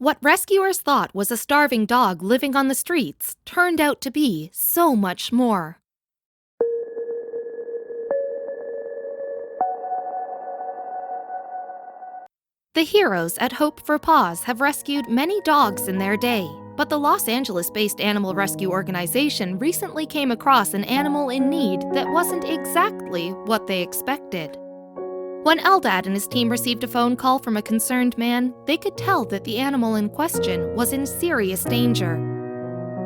What rescuers thought was a starving dog living on the streets turned out to be so much more. The heroes at Hope for Paws have rescued many dogs in their day, but the Los Angeles-based animal rescue organization recently came across an animal in need that wasn't exactly what they expected. When Eldad and his team received a phone call from a concerned man, they could tell that the animal in question was in serious danger.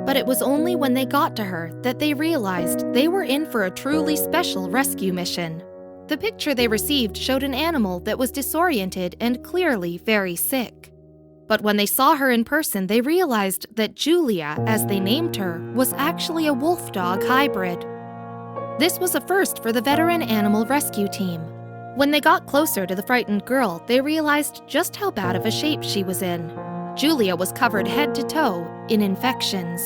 But it was only when they got to her that they realized they were in for a truly special rescue mission. The picture they received showed an animal that was disoriented and clearly very sick. But when they saw her in person, they realized that Julia, as they named her, was actually a wolf dog hybrid. This was a first for the veteran animal rescue team. When they got closer to the frightened girl, they realized just how bad of a shape she was in. Julia was covered head to toe in infections.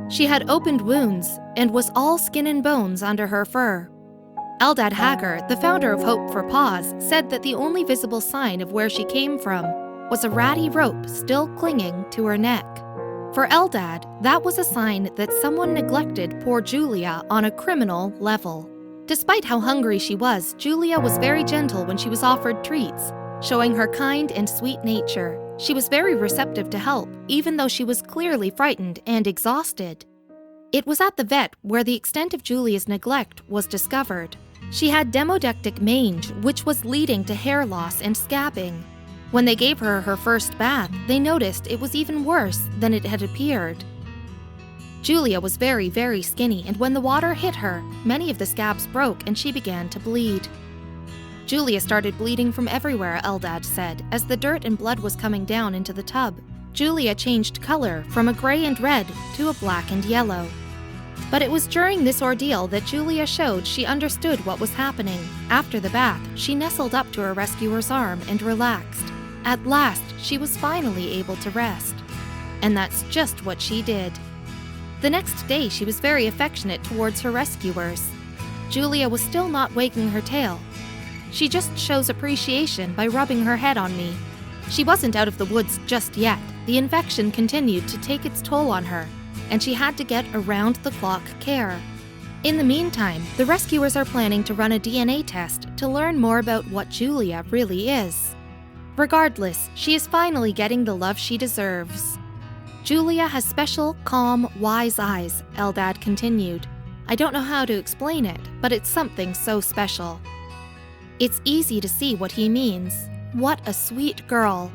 She had opened wounds and was all skin and bones under her fur. Eldad Hager, the founder of Hope for Paws, said that the only visible sign of where she came from was a ratty rope still clinging to her neck. For Eldad, that was a sign that someone neglected poor Julia on a criminal level. Despite how hungry she was, Julia was very gentle when she was offered treats, showing her kind and sweet nature. She was very receptive to help, even though she was clearly frightened and exhausted. It was at the vet where the extent of Julia's neglect was discovered. She had demodectic mange, which was leading to hair loss and scabbing. When they gave her her first bath, they noticed it was even worse than it had appeared. Julia was very, very skinny, and when the water hit her, many of the scabs broke and she began to bleed. Julia started bleeding from everywhere, Eldad said, as the dirt and blood was coming down into the tub. Julia changed color from a gray and red to a black and yellow. But it was during this ordeal that Julia showed she understood what was happening. After the bath, she nestled up to her rescuer's arm and relaxed. At last, she was finally able to rest. And that's just what she did. The next day, she was very affectionate towards her rescuers. Julia was still not wagging her tail. She just shows appreciation by rubbing her head on me. She wasn't out of the woods just yet. The infection continued to take its toll on her, and she had to get around-the-clock care. In the meantime, the rescuers are planning to run a DNA test to learn more about what Julia really is. Regardless, she is finally getting the love she deserves. Julia has special, calm, wise eyes, Eldad continued. I don't know how to explain it, but it's something so special. It's easy to see what he means. What a sweet girl.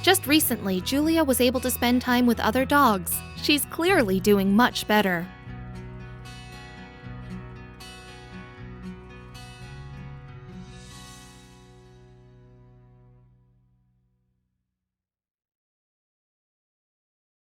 Just recently, Julia was able to spend time with other dogs. She's clearly doing much better.